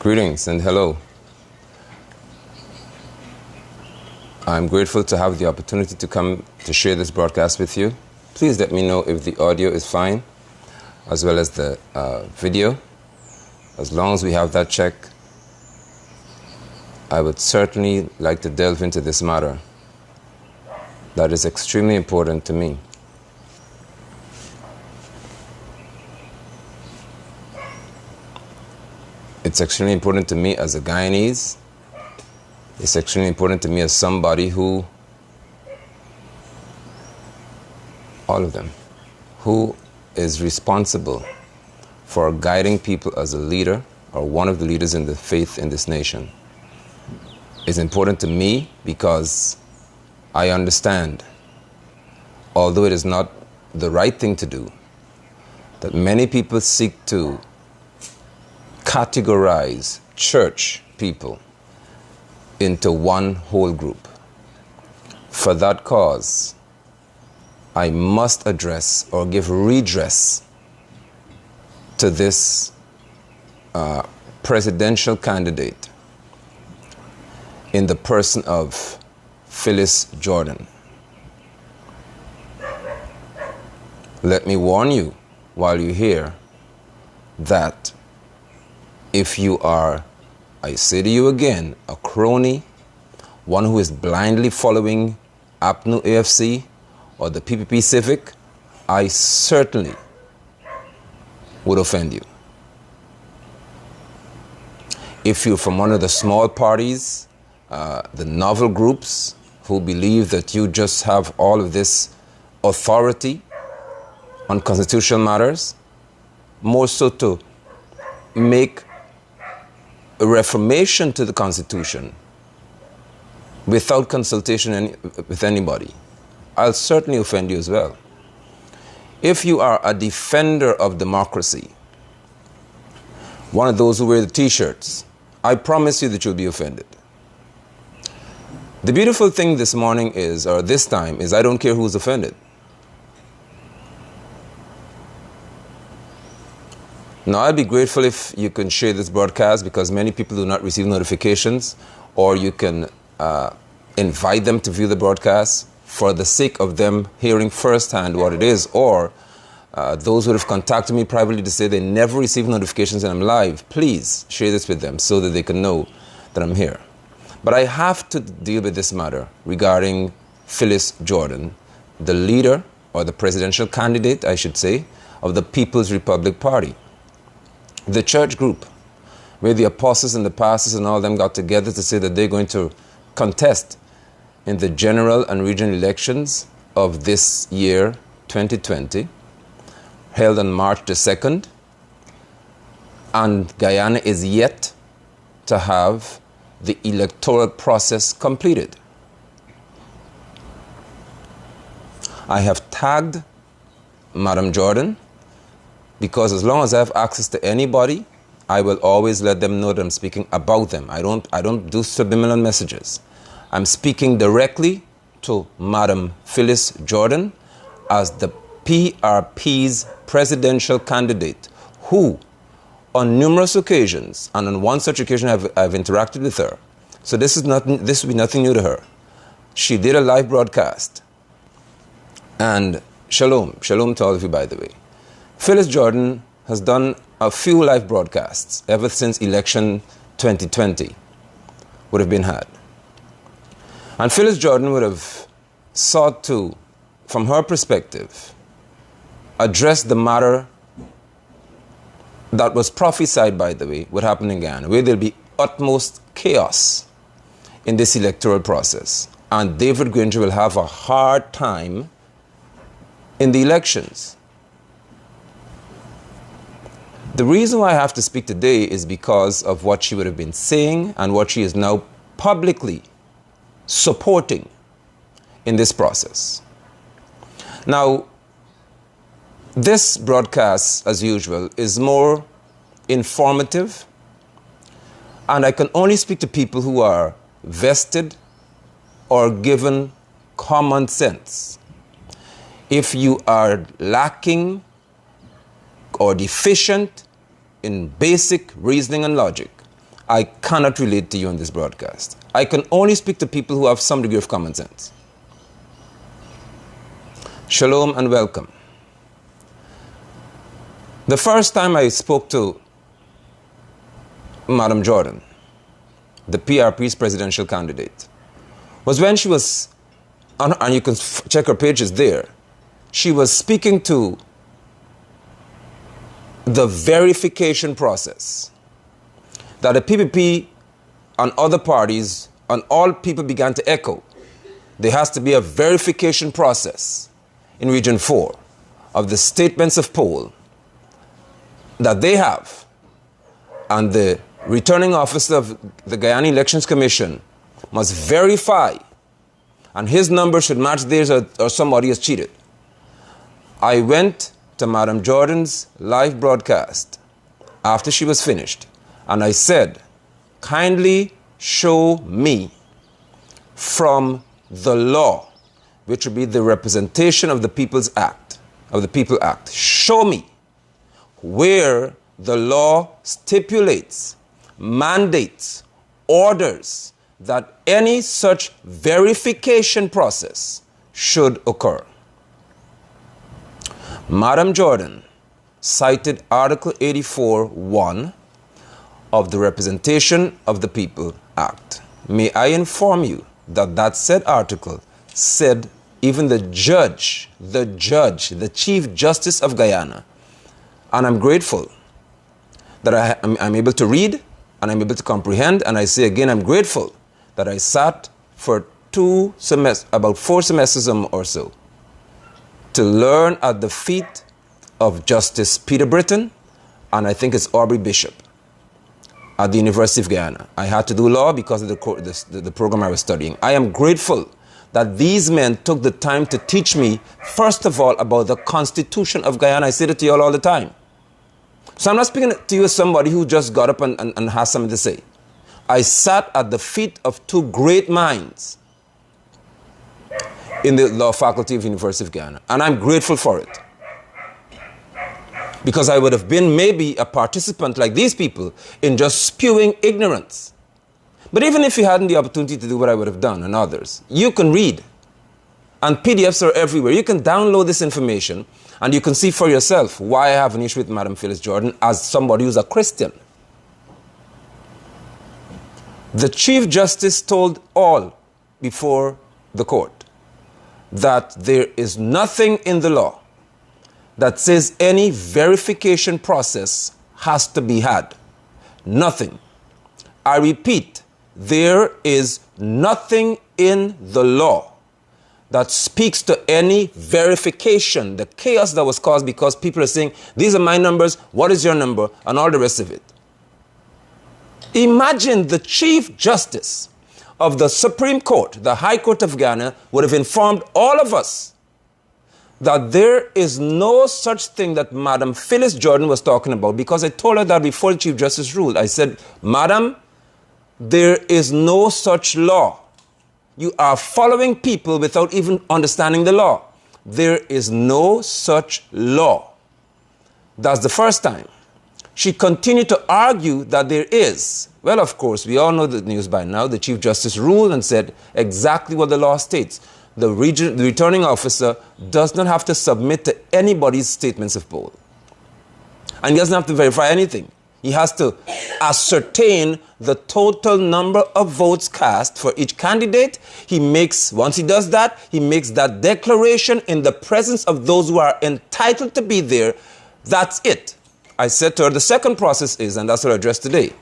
Greetings and hello. I'm grateful to have the opportunity to come to share this broadcast with you. Please let me know if the audio is fine, as well as the video. As long as we have that check, I would certainly like to delve into this matter that is extremely important to me. It's extremely important to me as a Guyanese. It's extremely important to me as somebody who, all of them, who is responsible for guiding people as a leader or one of the leaders in the faith in this nation. It's important to me because I understand, although it is not the right thing to do, that many people seek to categorize church people into one whole group. For that cause, I must address or give redress to this presidential candidate in the person of Phyllis Jordan. Let me warn you while you're here that if you are, I say to you again, a crony, one who is blindly following APNU AFC or the PPP Civic, I certainly would offend you. If you're from one of the small parties, the novel groups who believe that you just have all of this authority on constitutional matters, more so to make a reformation to the Constitution without consultation with anybody, I'll certainly offend you as well. If you are a defender of democracy, one of those who wear the t-shirts, I promise you that you'll be offended. The beautiful thing this morning is, or this time, is I don't care who's offended. Now, I'd be grateful if you can share this broadcast because many people do not receive notifications, or you can invite them to view the broadcast for the sake of them hearing firsthand what it is, or those who have contacted me privately to say they never receive notifications and I'm live. Please share this with them so that they can know that I'm here. But I have to deal with this matter regarding Phyllis Jordan, the leader, or the presidential candidate, I should say, of the People's Republic Party. The church group, where the apostles and the pastors and all of them got together to say that they're going to contest in the general and regional elections of this year, 2020, held on March the 2nd, and Guyana is yet to have the electoral process completed. I have tagged Madam Jordan because as long as I have access to anybody, I will always let them know that I'm speaking about them. I don't do subliminal messages. I'm speaking directly to Madam Phyllis Jordan as the PRP's presidential candidate, who on numerous occasions, and on one such occasion I've interacted with her. So this will be nothing new to her. She did a live broadcast. And shalom to all of you, by the way. Phyllis Jordan has done a few live broadcasts ever since election 2020 would have been had. And Phyllis Jordan would have sought to, from her perspective, address the matter that was prophesied, by the way, would happen in Guyana, where there'll be utmost chaos in this electoral process. And David Granger will have a hard time in the elections. The reason why I have to speak today is because of what she would have been saying and what she is now publicly supporting in this process. Now, this broadcast, as usual, is more informative, and I can only speak to people who are vested or given common sense. If you are lacking or deficient in basic reasoning and logic, I cannot relate to you on this broadcast. I can only speak to people who have some degree of common sense. Shalom and welcome. The first time I spoke to Madam Jordan, the PRP's presidential candidate, was when she was, and you can check her pages there, she was speaking to the verification process that the PPP and other parties and all people began to echo. There has to be a verification process in Region 4 of the statements of poll that they have, and the returning officer of the Guyana Elections Commission must verify, and his number should match theirs or somebody has cheated. I went to Madam Jordan's live broadcast after she was finished, and I said, kindly show me from the law, which would be the representation of the People's Act, of the People Act. Show me where the law stipulates, mandates, orders that any such verification process should occur. Madam Jordan cited Article 84(1) of the Representation of the People Act. May I inform you that that said article said even the Chief Justice of Guyana, and I'm grateful that I'm able to read and I'm able to comprehend, and I say again, I'm grateful that I sat for about 4 semesters or so to learn at the feet of Justice Peter Britton, and I think it's Aubrey Bishop at the University of Guyana. I had to do law because of the program I was studying. I am grateful that these men took the time to teach me, first of all, about the Constitution of Guyana. I say that to you all the time. So I'm not speaking to you as somebody who just got up and has something to say. I sat at the feet of 2 great minds in the law faculty of the University of Guyana, and I'm grateful for it. Because I would have been maybe a participant like these people in just spewing ignorance. But even if you hadn't the opportunity to do what I would have done and others, you can read. And PDFs are everywhere. You can download this information and you can see for yourself why I have an issue with Madam Phyllis Jordan as somebody who's a Christian. The Chief Justice told all before the court that there is nothing in the law that says any verification process has to be had. Nothing. I repeat, there is nothing in the law that speaks to any verification. The chaos that was caused because people are saying, these are my numbers, what is your number, and all the rest of it. Imagine the Chief Justice of the Supreme Court, the High Court of Guyana, would have informed all of us that there is no such thing that Madam Phyllis Jordan was talking about, because I told her that before the Chief Justice ruled. I said, Madam, there is no such law. You are following people without even understanding the law. There is no such law. That's the first time. She continued to argue that there is. Well, of course, we all know the news by now. The Chief Justice ruled and said exactly what the law states. The returning officer does not have to submit to anybody's statements of poll. And he doesn't have to verify anything. He has to ascertain the total number of votes cast for each candidate. Once he does that, he makes that declaration in the presence of those who are entitled to be there. That's it. I said to her, the second process is, and that's what I addressed today,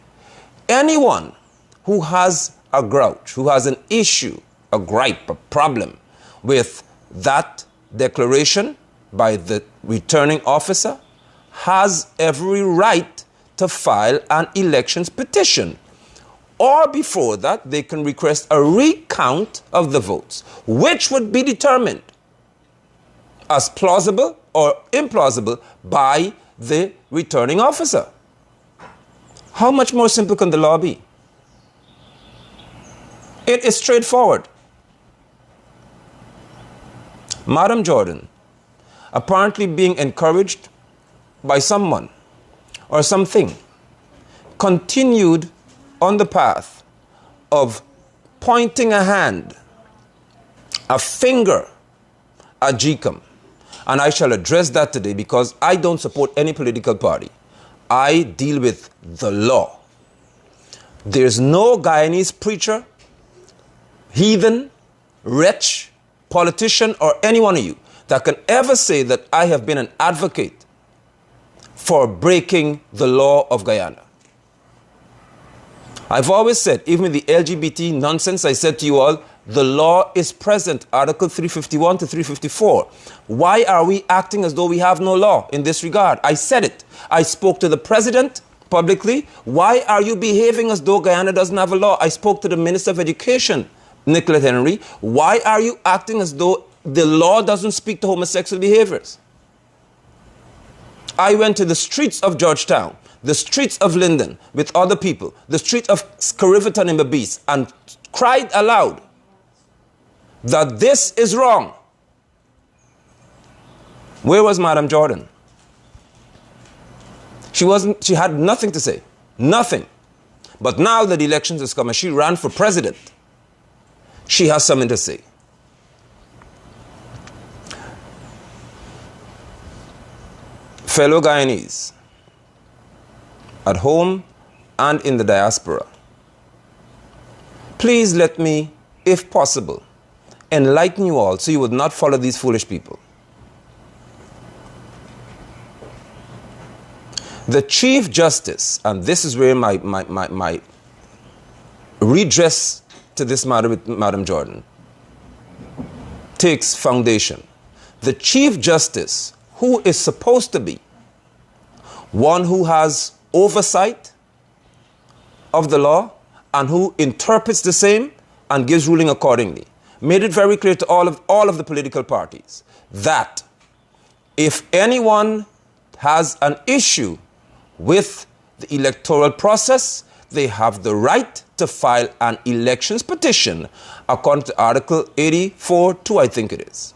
anyone who has a grouch, who has an issue, a gripe, a problem with that declaration by the returning officer has every right to file an elections petition. Or before that, they can request a recount of the votes, which would be determined as plausible or implausible by the returning officer. How much more simple can the law be? It is straightforward. Madam Jordan, apparently being encouraged by someone or something, continued on the path of pointing a hand, a finger at GCOM. And I shall address that today because I don't support any political party. I deal with the law. There's no Guyanese preacher, heathen, wretch, politician, or any one of you that can ever say that I have been an advocate for breaking the law of Guyana. I've always said, even with the LGBT nonsense, I said to you all, the law is present, Article 351 to 354. Why are we acting as though we have no law in this regard? I said it. I spoke to the president publicly. Why are you behaving as though Guyana doesn't have a law? I spoke to the Minister of Education, Nicolette Henry. Why are you acting as though the law doesn't speak to homosexual behaviors? I went to the streets of Georgetown, the streets of Linden with other people, the street of Scariveton in Berbice, and cried aloud that this is wrong. Where was Madam Jordan? She had nothing to say. Nothing. But now that the elections has come and she ran for president, she has something to say. Fellow Guyanese, at home and in the diaspora, please let me, if possible, enlighten you all so you would not follow these foolish people. The Chief Justice, and this is where my redress to this matter with Madam Jordan takes foundation. The Chief Justice, who is supposed to be one who has oversight of the law and who interprets the same and gives ruling accordingly, made it very clear to all of the political parties that if anyone has an issue with the electoral process, they have the right to file an elections petition according to Article 84(2), I think it is.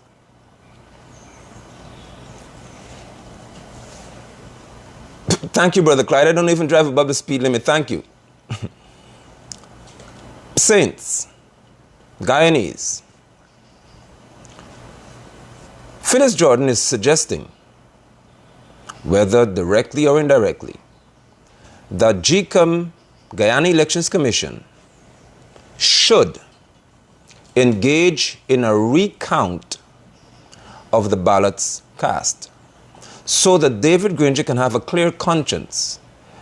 Thank you, Brother Clyde. I don't even drive above the speed limit. Thank you. Saints, Guyanese, Phyllis Jordan is suggesting, whether directly or indirectly, that GCOM, Guyana Elections Commission, should engage in a recount of the ballots cast so that David Granger can have a clear conscience.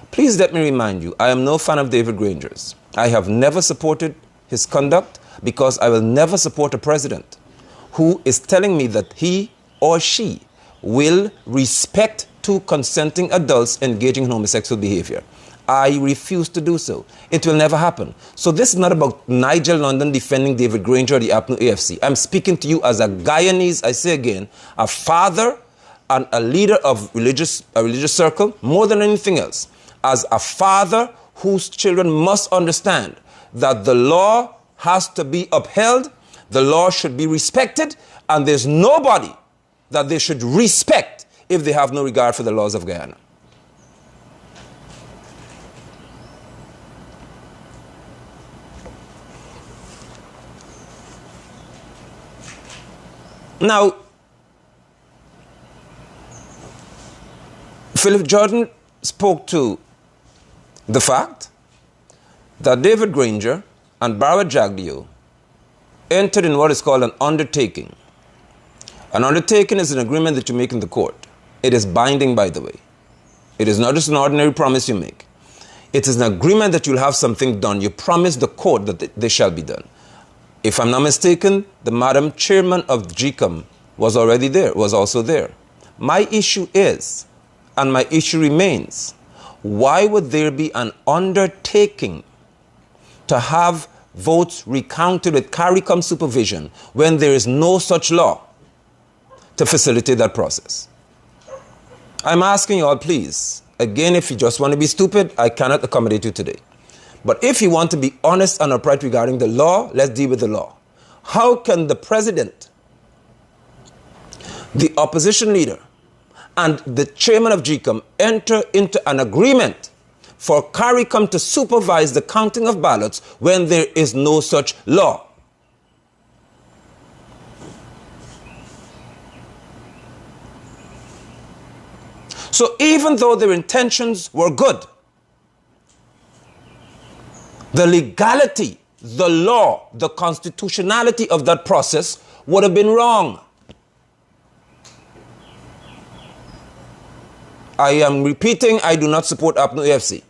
Please let me remind you, I am no fan of David Granger's. I have never supported his conduct because I will never support a president who is telling me that he or she will respect two consenting adults engaging in homosexual behavior. I refuse to do so. It will never happen. So this is not about Nigel London defending David Granger or the APNU AFC. I'm speaking to you as a Guyanese, I say again, a father and a leader of a religious circle, more than anything else, as a father whose children must understand that the law has to be upheld, the law should be respected, and there's nobody that they should respect if they have no regard for the laws of Guyana. Now, Philip Jordan spoke to the fact that David Granger and Barrett Jagdeo entered in what is called an undertaking. An undertaking is an agreement that you make in the court. It is binding, by the way. It is not just an ordinary promise you make. It is an agreement that you'll have something done. You promise the court that they shall be done. If I'm not mistaken, the Madam Chairman of GCOM was also there. My issue is, and my issue remains, why would there be an undertaking to have votes recounted with CARICOM supervision when there is no such law to facilitate that process? I'm asking you all, please, again, if you just want to be stupid, I cannot accommodate you today. But if you want to be honest and upright regarding the law, let's deal with the law. How can the president, the opposition leader, and the chairman of GCOM enter into an agreement for CARICOM to supervise the counting of ballots when there is no such law. So even though their intentions were good, the legality, the law, the constitutionality of that process would have been wrong. I am repeating, I do not support APNU AFC.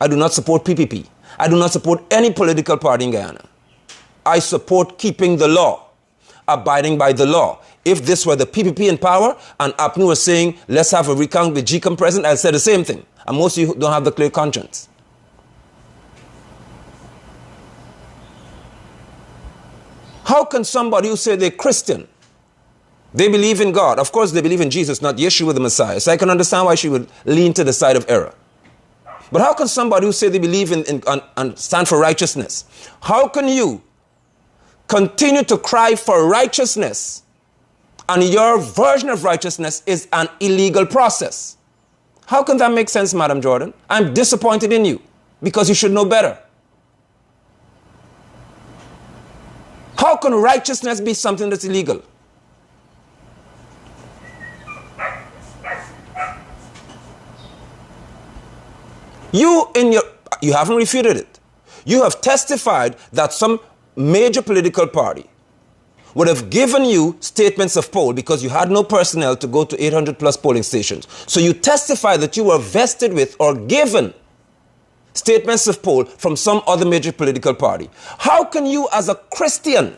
I do not support PPP. I do not support any political party in Guyana. I support keeping the law, abiding by the law. If this were the PPP in power and APNU was saying, let's have a recount with GCOM present, I'll say the same thing. And most of you don't have the clear conscience. How can somebody who say they're Christian, they believe in God, of course they believe in Jesus, not Yeshua the Messiah, so I can understand why she would lean to the side of error. But how can somebody who say they believe in and stand for righteousness, how can you continue to cry for righteousness and your version of righteousness is an illegal process? How can that make sense, Madam Jordan? I'm disappointed in you because you should know better. How can righteousness be something that's illegal? You haven't refuted it. You have testified that some major political party would have given you statements of poll because you had no personnel to go to 800 plus polling stations. So you testify that you were vested with or given statements of poll from some other major political party. How can you as a Christian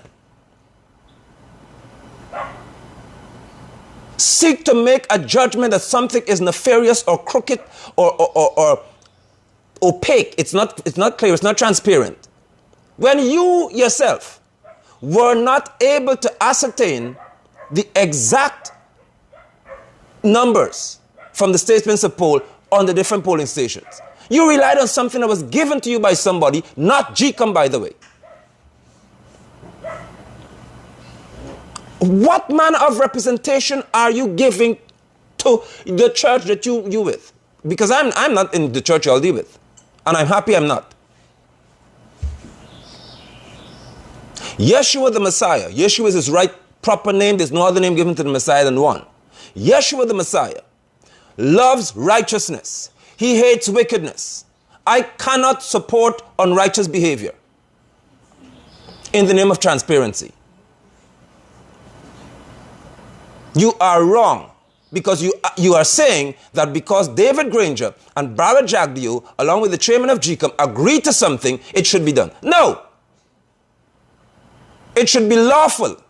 seek to make a judgment that something is nefarious or crooked or opaque? It's not clear, it's not transparent. When you yourself were not able to ascertain the exact numbers from the statements of poll on the different polling stations. You relied on something that was given to you by somebody, not GCOM, by the way. What manner of representation are you giving to the church that you with? Because I'm not in the church you'll deal with. And I'm happy I'm not. Yeshua the Messiah. Yeshua is his right proper name. There's no other name given to the Messiah than one. Yeshua the Messiah loves righteousness. He hates wickedness. I cannot support unrighteous behavior in the name of transparency. You are wrong because you are saying that because David Granger and Brother Jagdeo, along with the chairman of GCOM, agreed to something, it should be done. No. It should be lawful.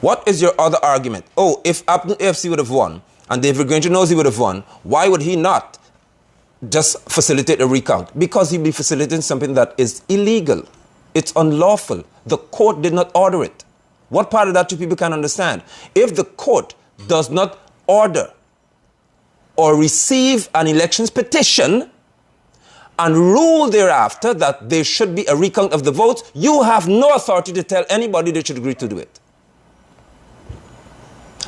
What is your other argument? Oh, if APNU AFC would have won, and David Granger knows he would have won, why would he not just facilitate a recount? Because he'd be facilitating something that is illegal. It's unlawful. The court did not order it. What part of that do people can understand? If the court does not order or receive an elections petition and rule thereafter that there should be a recount of the votes, you have no authority to tell anybody they should agree to do it.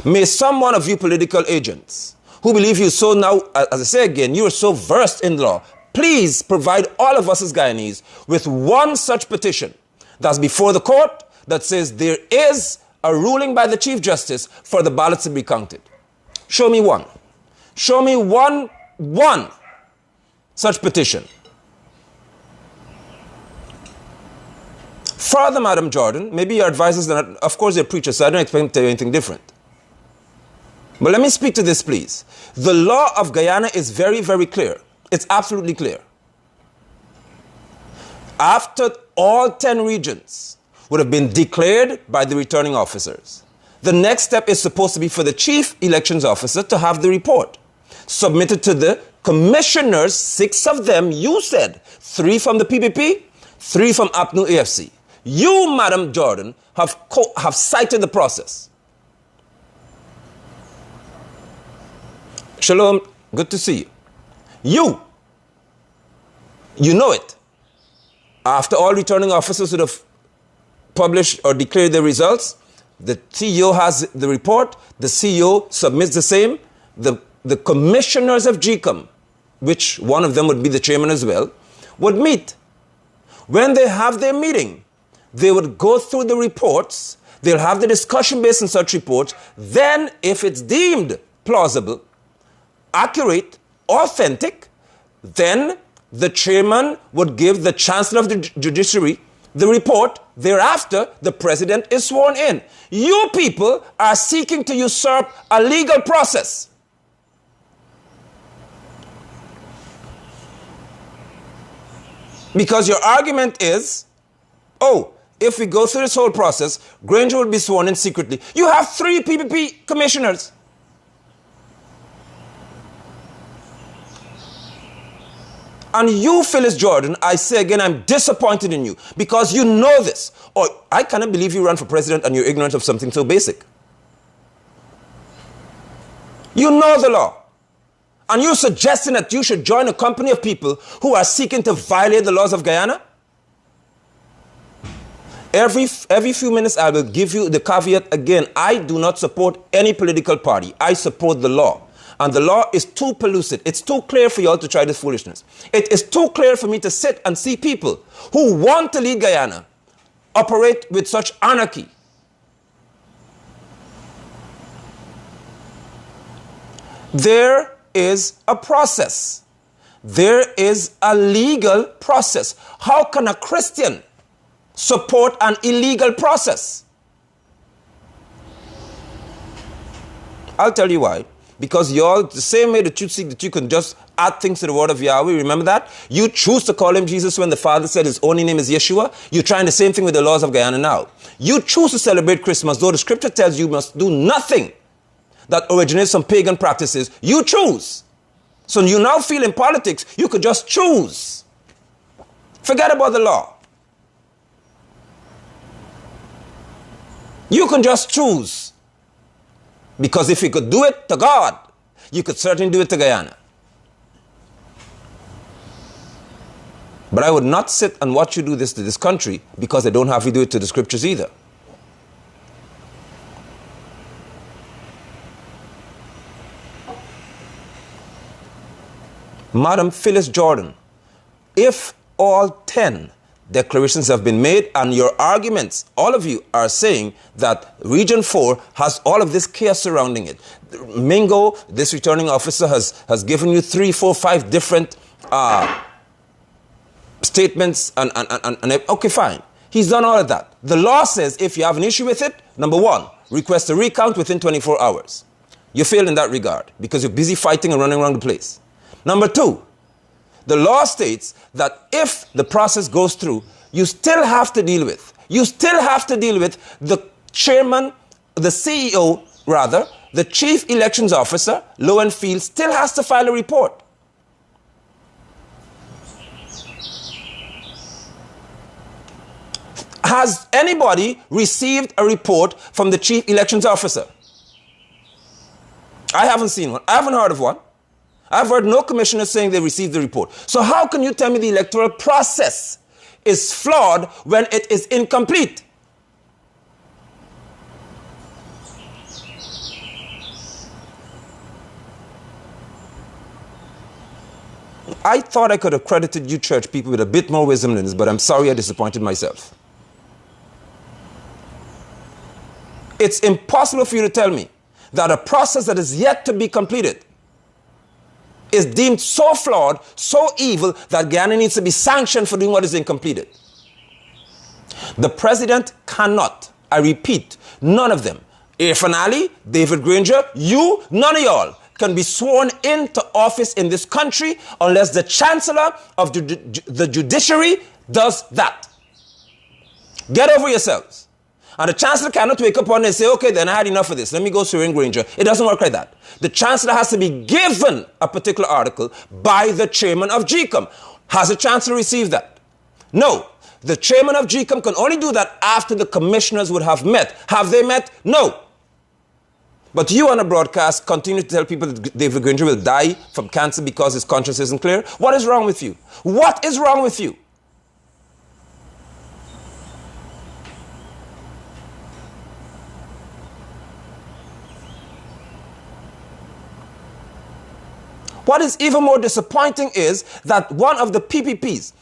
May some one of you political agents who believe you so now, as I say again, you are so versed in law, please provide all of us as Guyanese with one such petition that's before the court that says there is a ruling by the Chief Justice for the ballots to be counted. Show me one. Show me one such petition. Further, Madam Jordan, maybe your advisors are not, of course, they're preachers, so I don't expect them to tell you anything different. But let me speak to this, please. The law of Guyana is very, very clear. It's absolutely clear. After all 10 regions would have been declared by the returning officers, the next step is supposed to be for the chief elections officer to have the report submitted to the commissioners, 6 of them, you said, 3 from the PPP, 3 from APNU AFC. You, Madam Jordan, have cited the process. Shalom, good to see you. You know it. After all returning officers would have published or declared their results, the CEO has the report, the CEO submits the same, the commissioners of GCOM, which one of them would be the chairman as well, would meet. When they have their meeting, they would go through the reports, they'll have the discussion based on such reports. Then, if it's deemed plausible, accurate, authentic, then the chairman would give the chancellor of the judiciary the report. Thereafter, the president is sworn in. You people are seeking to usurp a legal process. Because your argument is, oh, if we go through this whole process, Granger will be sworn in secretly. You have 3 PPP commissioners. And you, Phyllis Jordan, I say again, I'm disappointed in you because you know this. Or I cannot believe you run for president and you're ignorant of something so basic. You know the law. And you're suggesting that you should join a company of people who are seeking to violate the laws of Guyana? Every few minutes I will give you the caveat again. I do not support any political party. I support the law. And the law is too pellucid. It's too clear for you all to try this foolishness. It is too clear for me to sit and see people who want to lead Guyana operate with such anarchy. There is a process. There is a legal process. How can a Christian support an illegal process? I'll tell you why. Because y'all, the same way that you see that you can just add things to the word of Yahweh, remember that? You choose to call him Jesus when the Father said his only name is Yeshua. You're trying the same thing with the laws of Guyana now. You choose to celebrate Christmas, though the scripture tells you must do nothing that originates from pagan practices. You choose. So you now feel in politics, you could just choose. Forget about the law. You can just choose. Because if you could do it to God, you could certainly do it to Guyana. But I would not sit and watch you do this to this country because I don't have you do it to the scriptures either. Madam Phyllis Jordan, if all 10 declarations have been made and your arguments, all of you are saying that Region 4 has all of this chaos surrounding it. Mingo, this returning officer, has given you 3, 4, 5 different statements and okay, fine. He's done all of that. The law says if you have an issue with it, number 1, request a recount within 24 hours. You failed in that regard because you're busy fighting and running around the place. Number 2, the law states that if the process goes through, you still have to deal with the chairman, the CEO rather, the chief elections officer, Lowenfield, still has to file a report. Has anybody received a report from the chief elections officer? I haven't seen one. I haven't heard of one. I've heard no commissioner saying they received the report. So how can you tell me the electoral process is flawed when it is incomplete? I thought I could have credited you church people with a bit more wisdom than this, but I'm sorry I disappointed myself. It's impossible for you to tell me that a process that is yet to be completed is deemed so flawed, so evil, that Guyana needs to be sanctioned for doing what is incompleted. The president cannot, I repeat, none of them, Irfan Ali, David Granger, you, none of y'all can be sworn into office in this country unless the chancellor of the judiciary does that. Get over yourselves. And the chancellor cannot wake up one day and say, okay, then I had enough of this. Let me go swear in Granger. It doesn't work like that. The chancellor has to be given a particular article by the chairman of GCOM. Has the chancellor received that? No. The chairman of GCOM can only do that after the commissioners would have met. Have they met? No. But you on a broadcast continue to tell people that David Granger will die from cancer because his conscience isn't clear. What is wrong with you? What is wrong with you? What is even more disappointing is that one of the PPP's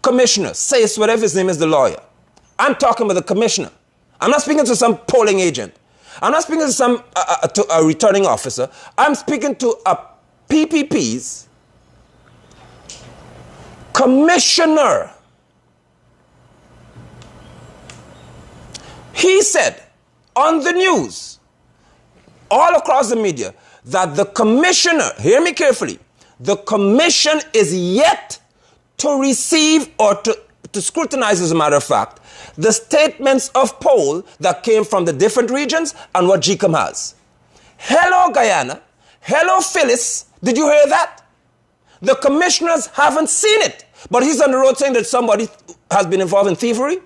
commissioner, says whatever his name is, the lawyer. I'm talking about the commissioner. I'm not speaking to some polling agent. I'm not speaking to a returning officer. I'm speaking to a PPP's commissioner. He said on the news, all across the media, that the commissioner, hear me carefully, the commission is yet to receive or to scrutinize, as a matter of fact, the statements of poll that came from the different regions and what GCOM has. Hello, Guyana. Hello, Phyllis. Did you hear that? The commissioners haven't seen it, but he's on the road saying that somebody has been involved in thievery.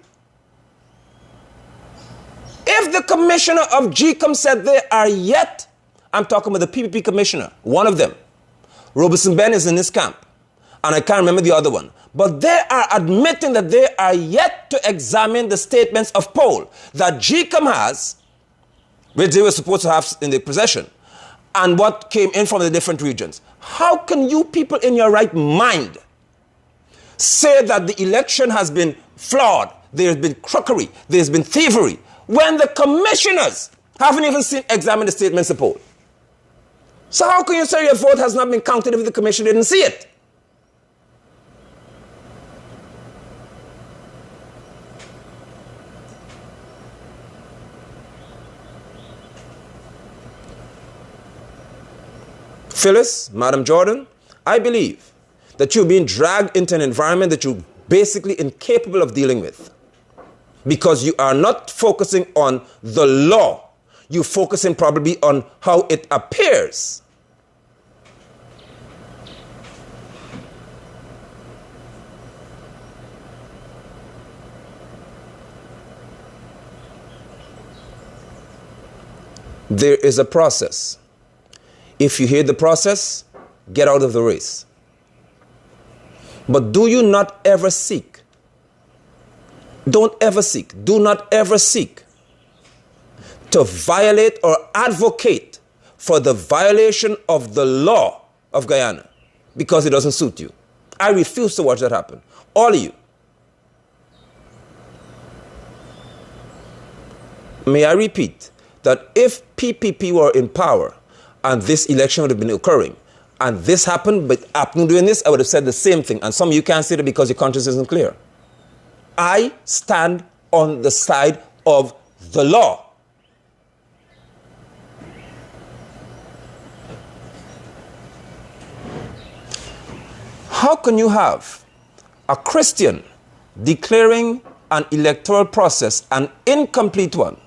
If the commissioner of GCOM said they are yet, I'm talking about the PPP commissioner, one of them, Robertson Ben is in this camp, and I can't remember the other one, but they are admitting that they are yet to examine the statements of poll that GCOM has, which they were supposed to have in their possession, and what came in from the different regions. How can you people in your right mind say that the election has been flawed, there's been crookery, there's been thievery, when the commissioners haven't even examined the statements of poll? So how can you say your vote has not been counted if the commission didn't see it? Phyllis, Madam Jordan, I believe that you're being dragged into an environment that you're basically incapable of dealing with, because you are not focusing on the law. You're focusing probably on how it appears. There is a process. If you hate the process, get out of the race. But do you not ever seek? Don't ever seek. Do not ever seek to violate or advocate for the violation of the law of Guyana because it doesn't suit you. I refuse to watch that happen. All of you. May I repeat that if PPP were in power and this election would have been occurring, and this happened, but after doing this, I would have said the same thing. And some of you can't say it because your conscience isn't clear. I stand on the side of the law. How can you have a Christian declaring an electoral process an incomplete one,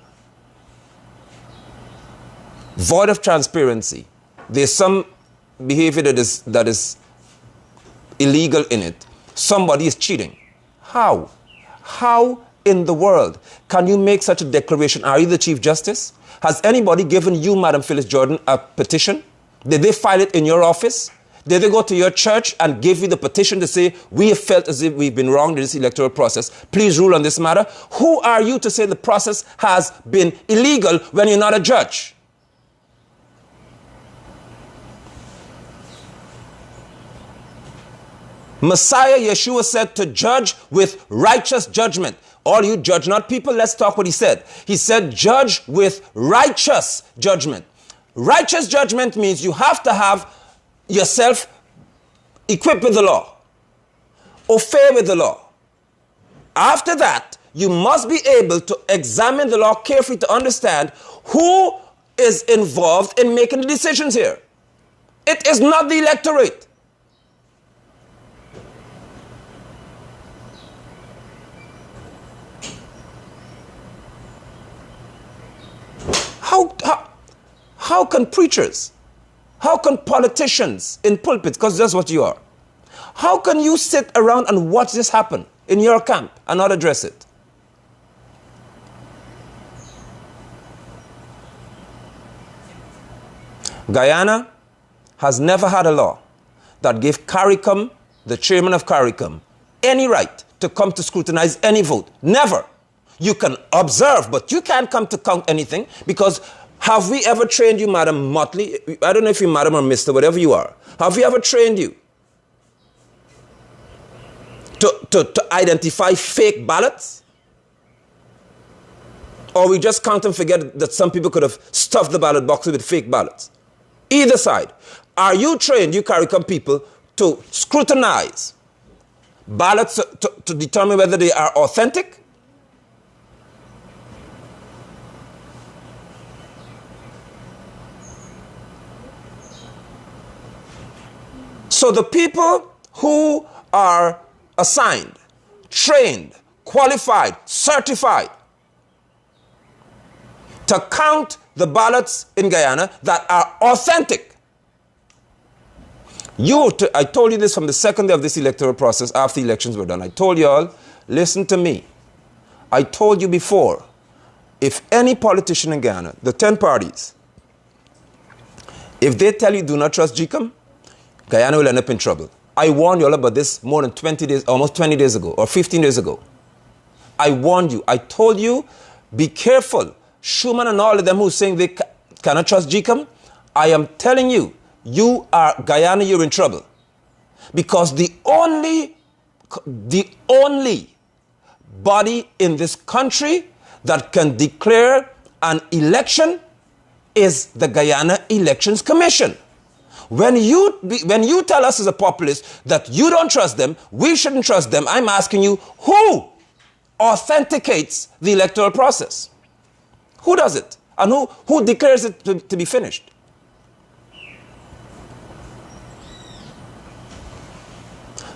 void of transparency? There's some behavior that is illegal in it. Somebody is cheating. How? How in the world can you make such a declaration? Are you the Chief Justice? Has anybody given you, Madam Phyllis Jordan, a petition? Did they file it in your office? Did they go to your church and give you the petition to say, we have felt as if we've been wronged in this electoral process? Please rule on this matter. Who are you to say the process has been illegal when you're not a judge? Messiah Yeshua said to judge with righteous judgment. All you judge not people, let's talk what he said. He said judge with righteous judgment. Righteous judgment means you have to have yourself equipped with the law, or fair with the law. After that, you must be able to examine the law carefully to understand who is involved in making the decisions here. It is not the electorate. How can preachers, how can politicians in pulpits, because that's what you are, how can you sit around and watch this happen in your camp and not address it? Guyana has never had a law that gave CARICOM, the chairman of CARICOM, any right to come to scrutinize any vote. Never. You can observe, but you can't come to count anything because Have we ever trained you, Madam Motley? I don't know if you're Madam or Mr., whatever you are. Have we ever trained you to identify fake ballots? Or we just count and forget that some people could have stuffed the ballot boxes with fake ballots? Either side. Are you trained, you CARICOM people, to scrutinize ballots to determine whether they are authentic? So the people who are assigned, trained, qualified, certified to count the ballots in Guyana that are authentic. I told you this from the second day of this electoral process after elections were done. I told you all, listen to me. I told you before, if any politician in Guyana, the 10 parties, if they tell you do not trust GCOM, Guyana will end up in trouble. I warned you all about this more than 20 days, almost 20 days ago, or 15 days ago. I warned you. I told you, be careful. Schuman and all of them who are saying they cannot trust GCOM, I am telling you, Guyana, you're in trouble. Because the only body in this country that can declare an election is the Guyana Elections Commission. When you tell us as a populace that you don't trust them, we shouldn't trust them, I'm asking you, who authenticates the electoral process? Who does it? And who declares it to be finished?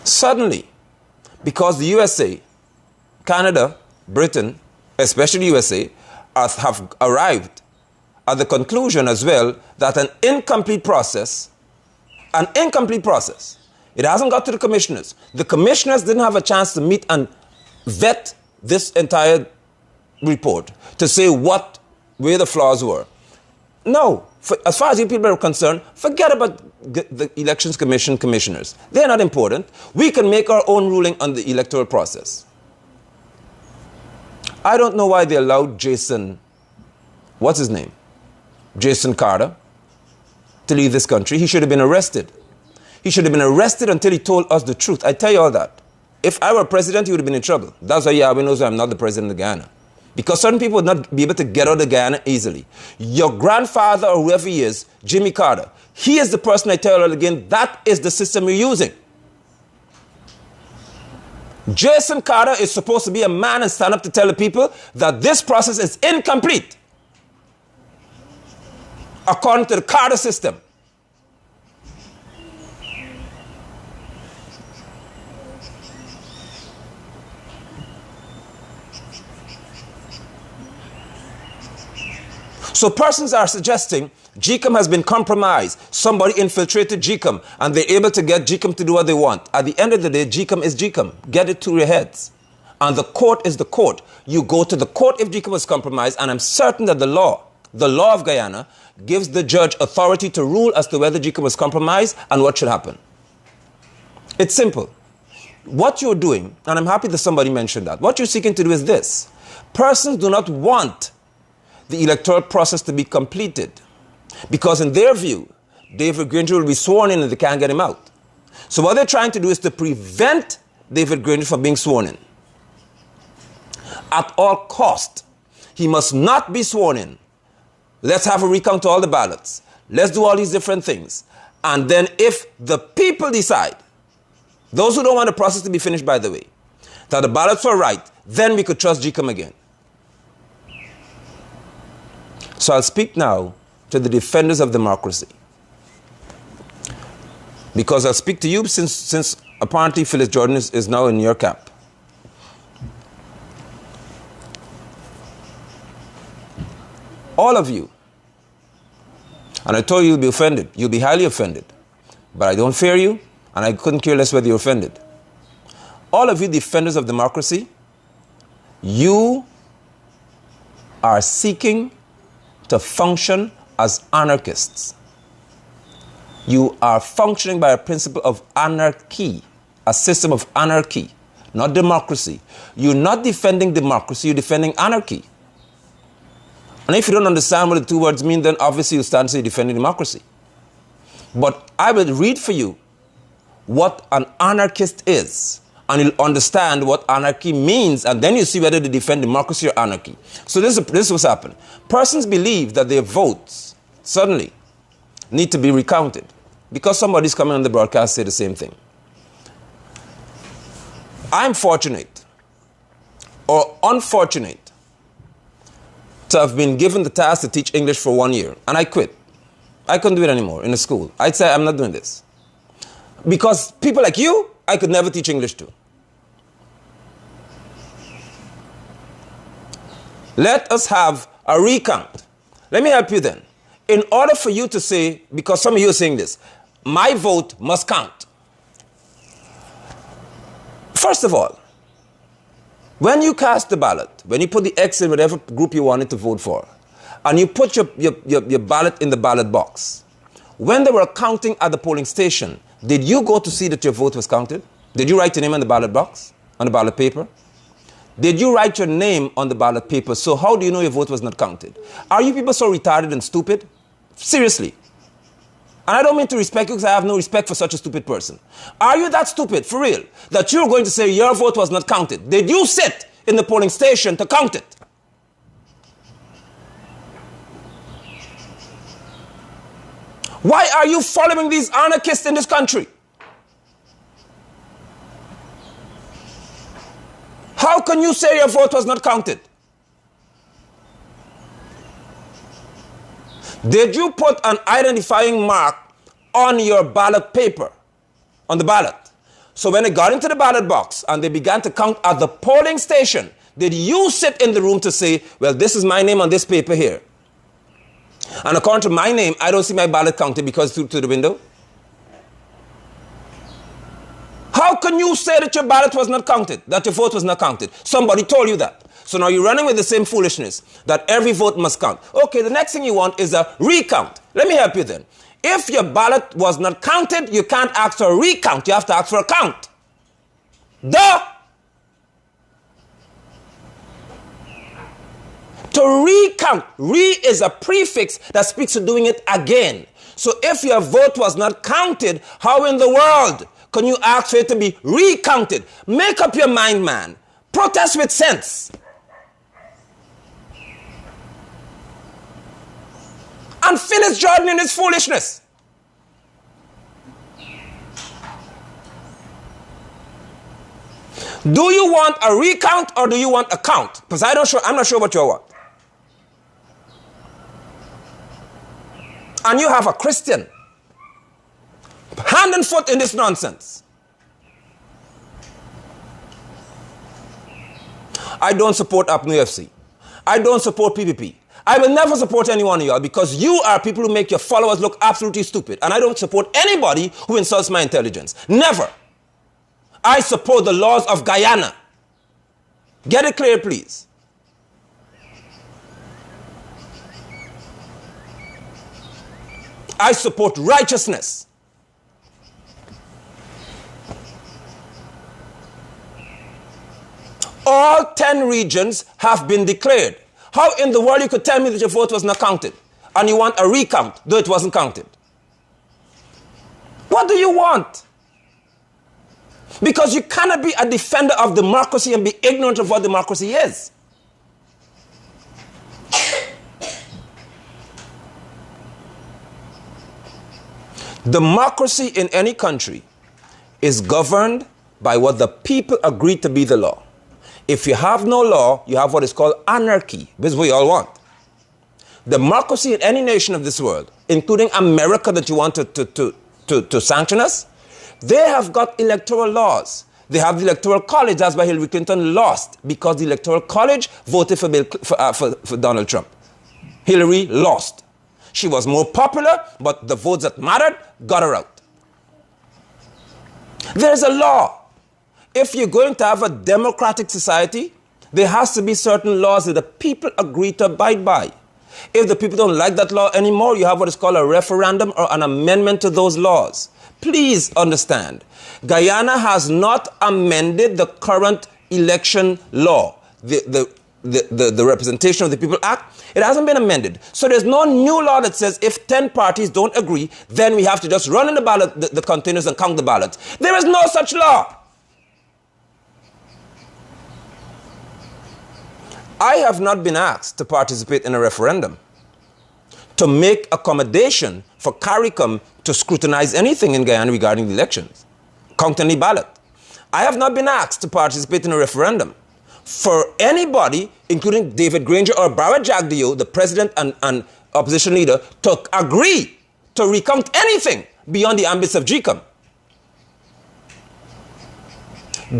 Suddenly, because the USA, Canada, Britain, especially USA, have arrived at the conclusion as well that an incomplete process, it hasn't got to the commissioners. The commissioners didn't have a chance to meet and vet this entire report to say where the flaws were. No, as far as you people are concerned, forget about the Elections Commission commissioners. They're not important. We can make our own ruling on the electoral process. I don't know why they allowed Jason, what's his name? Jason Carter, to leave this country. He should have been arrested. He should have been arrested until he told us the truth. I tell you all that. If I were president, he would have been in trouble. That's why Yahweh knows I'm not the president of Guyana. Because certain people would not be able to get out of Guyana easily. Your grandfather or whoever he is, Jimmy Carter, he is the person, I tell you all again, that is the system you're using. Jason Carter is supposed to be a man and stand up to tell the people that this process is incomplete according to the Carter system. So persons are suggesting GCOM has been compromised. Somebody infiltrated GCOM and they're able to get GCOM to do what they want. At the end of the day, GCOM is GCOM. Get it through your heads. And the court is the court. You go to the court if GCOM was compromised, and I'm certain that the law of Guyana gives the judge authority to rule as to whether GCOM was compromised and what should happen. It's simple. What you're doing, and I'm happy that somebody mentioned that, what you're seeking to do is this. Persons do not want the electoral process to be completed because in their view, David Granger will be sworn in and they can't get him out. So what they're trying to do is to prevent David Granger from being sworn in. At all cost, he must not be sworn in. Let's have a recount of all the ballots. Let's do all these different things. And then if the people decide, those who don't want the process to be finished, by the way, that the ballots are right, then we could trust GCOM again. So I'll speak now to the defenders of democracy. Because I'll speak to you since apparently Phyllis Jordan is now in your camp. All of you. And I told you you'll be offended. You'll be highly offended. But I don't fear you, and I couldn't care less whether you're offended. All of you defenders of democracy, you are seeking to function as anarchists. You are functioning by a principle of anarchy, a system of anarchy, not democracy. You're not defending democracy, you're defending anarchy. And if you don't understand what the two words mean, then obviously you stand to say defending democracy. But I will read for you what an anarchist is, and you'll understand what anarchy means, and then you see whether they defend democracy or anarchy. So this is what's happened. Persons believe that their votes suddenly need to be recounted because somebody's coming on the broadcast say the same thing. I'm fortunate or unfortunate to have been given the task to teach English for 1 year, and I quit. I couldn't do it anymore in the school. I'd say I'm not doing this. Because people like you, I could never teach English to. Let us have a recount. Let me help you then. In order for you to say, because some of you are saying this, my vote must count. First of all, when you cast the ballot, when you put the X in whatever group you wanted to vote for, and you put your ballot in the ballot box, when they were counting at the polling station, did you go to see that your vote was counted? Did you write your name on the ballot box, on the ballot paper? Did you write your name on the ballot paper? So how do you know your vote was not counted? Are you people so retarded and stupid? Seriously. And I don't mean to respect you because I have no respect for such a stupid person. Are you that stupid, for real, that you're going to say your vote was not counted? Did you sit in the polling station to count it? Why are you following these anarchists in this country? How can you say your vote was not counted? Did you put an identifying mark on your ballot paper, on the ballot? So when it got into the ballot box and they began to count at the polling station, did you sit in the room to say, well, this is my name on this paper here? And according to my name, I don't see my ballot counted because through to the window. How can you say that your ballot was not counted, that your vote was not counted? Somebody told you that. So now you're running with the same foolishness that every vote must count. Okay, the next thing you want is a recount. Let me help you then. If your ballot was not counted, you can't ask for a recount. You have to ask for a count. Duh! To recount. Re is a prefix that speaks to doing it again. So if your vote was not counted, how in the world can you ask for it to be recounted? Make up your mind, man. Protest with sense. And Phyllis Jordan in his foolishness. Do you want a recount or do you want a count? Because I'm not sure what you want. And you have a Christian hand and foot in this nonsense. I don't support APNU FC. I don't support PPP. I will never support any one of y'all because you are people who make your followers look absolutely stupid. And I don't support anybody who insults my intelligence. Never. I support the laws of Guyana. Get it clear, please. I support righteousness. All 10 regions have been declared. How in the world you could tell me that your vote was not counted and you want a recount though it wasn't counted? What do you want? Because you cannot be a defender of democracy and be ignorant of what democracy is. Democracy in any country is governed by what the people agree to be the law. If you have no law, you have what is called anarchy. This is what you all want. Democracy in any nation of this world, including America that you want to sanction us, they have got electoral laws. They have the Electoral College. That's why Hillary Clinton lost, because the Electoral College voted for Donald Trump. Hillary lost. She was more popular, but the votes that mattered got her out. There's a law. If you're going to have a democratic society, there has to be certain laws that the people agree to abide by. If the people don't like that law anymore, you have what is called a referendum or an amendment to those laws. Please understand, Guyana has not amended the current election law. The the Representation of the People Act, it hasn't been amended. So there's no new law that says if 10 parties don't agree, then we have to just run in the containers and count the ballots. There is no such law. I have not been asked to participate in a referendum to make accommodation for CARICOM to scrutinize anything in Guyana regarding the elections, count any ballot. I have not been asked to participate in a referendum for anybody, including David Granger or Barrett Jagdeo, the president and opposition leader, to agree to recount anything beyond the ambits of GCOM.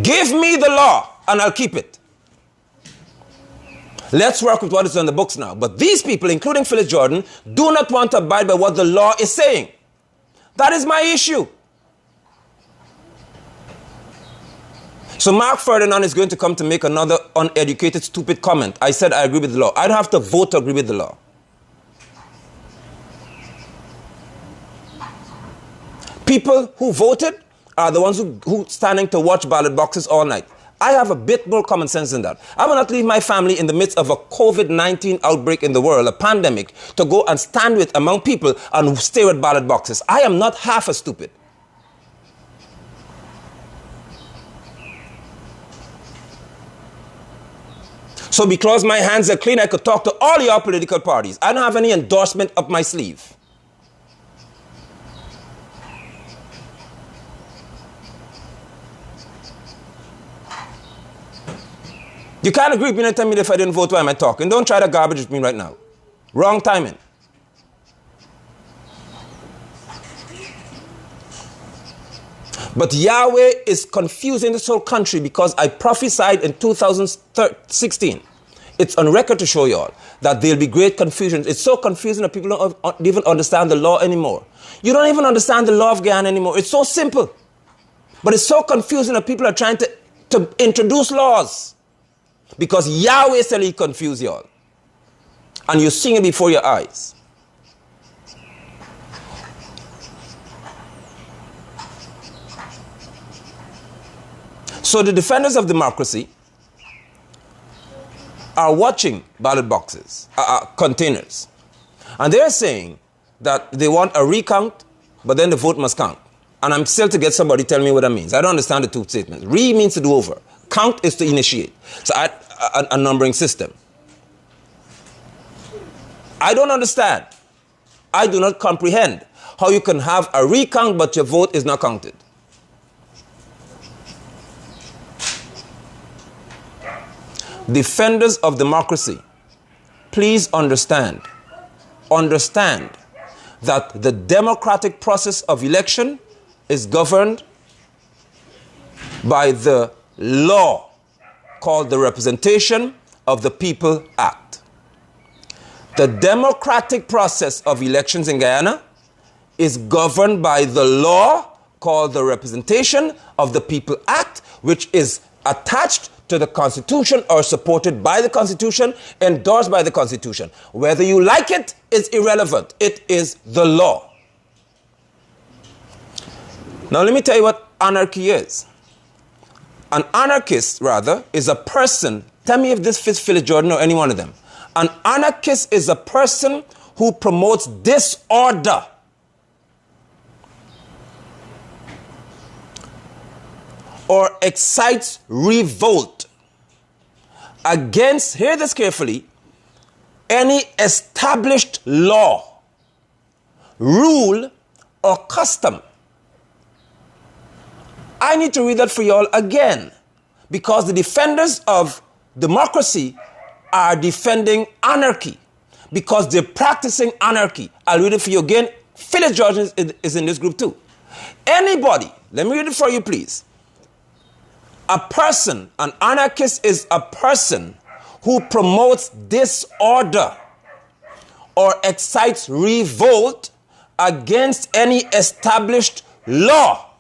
Give me the law and I'll keep it. Let's work with what is on the books now. But these people, including Phyllis Jordan, do not want to abide by what the law is saying. That is my issue. So Mark Ferdinand is going to come to make another uneducated, stupid comment. I said I agree with the law. I don't have to vote to agree with the law. People who voted are the ones who standing to watch ballot boxes all night. I have a bit more common sense than that. I will not leave my family in the midst of a COVID-19 outbreak in the world, a pandemic, to go and stand with among people and stare at ballot boxes. I am not half as stupid. So because my hands are clean, I could talk to all your political parties. I don't have any endorsement up my sleeve. You can't agree with me and tell me if I didn't vote, why am I talking? Don't try that garbage with me right now. Wrong timing. But Yahweh is confusing this whole country because I prophesied in 2016. It's on record to show you all that there'll be great confusion. It's so confusing that people don't even understand the law anymore. You don't even understand the law of Guyana anymore. It's so simple. But it's so confusing that people are trying to introduce laws. Because Yahweh said he confuse you all. And you're seeing it before your eyes. So the defenders of democracy are watching ballot boxes, containers. And they're saying that they want a recount, but then the vote must count. And I'm still to get somebody tell me what that means. I don't understand the two statements. Re means to do over. Count is to initiate. So a numbering system. I don't understand. I do not comprehend how you can have a recount but your vote is not counted. Defenders of democracy, please understand that the democratic process of election is governed by the law called the Representation of the People Act. The democratic process of elections in Guyana is governed by the law called the Representation of the People Act, which is attached to the Constitution or supported by the Constitution, endorsed by the Constitution. Whether you like it is irrelevant. It is the law. Now let me tell you what anarchy is. An anarchist, rather, is a person, tell me if this fits Phyllis Jordan or any one of them. An anarchist is a person who promotes disorder. Or excites revolt against, hear this carefully, any established law, rule, or custom. I need to read that for you all again, because the defenders of democracy are defending anarchy, because they're practicing anarchy. I'll read it for you again. Phyllis Jordan is in this group too. Anybody, let me read it for you, please. A person, an anarchist is a person who promotes disorder or excites revolt against any established law,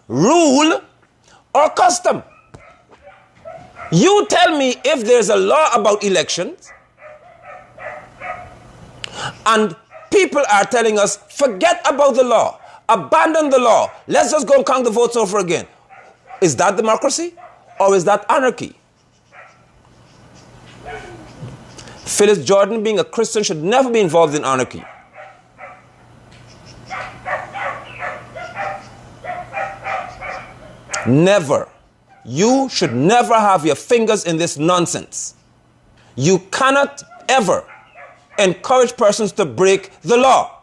rule, or custom. You tell me if there's a law about elections and people are telling us, forget about the law, abandon the law, let's just go and count the votes over again. Is that democracy or is that anarchy? Phyllis Jordan, being a Christian, should never be involved in anarchy. Never. You should never have your fingers in this nonsense. You cannot ever encourage persons to break the law.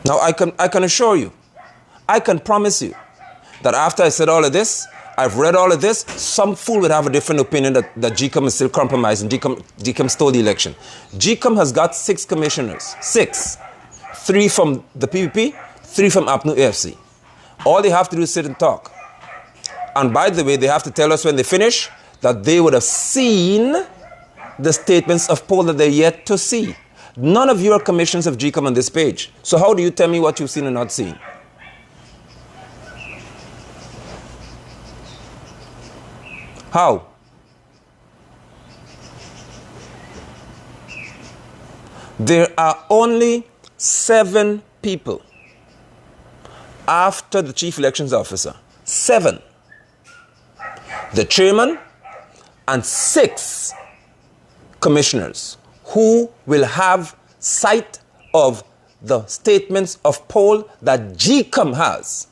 Now, I can assure you, I can promise you that after I said all of this, I've read all of this, some fool would have a different opinion that GCOM is still compromised and GCOM stole the election. GCOM has got 6 commissioners. 6. 3 from the PPP, 3 from APNU AFC. All they have to do is sit and talk. And by the way, they have to tell us when they finish that they would have seen the statements of poll that they're yet to see. None of your commissions of GCOM on this page. So how do you tell me what you've seen and not seen? How? There are only 7 people after the chief elections officer. 7. The chairman and 6 commissioners who will have sight of the statements of poll that GCOM has.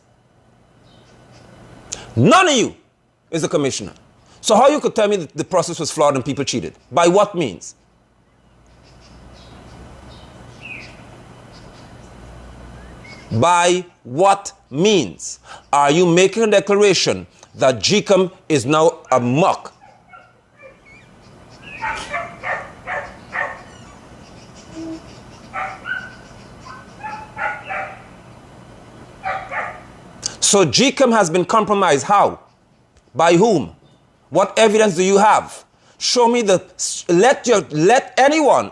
None of you is a commissioner. So how you could tell me that the process was flawed and people cheated? By what means? By what means are you making a declaration that GCOM is now a muck? So GCOM has been compromised. How? By whom? What evidence do you have? Show me let anyone,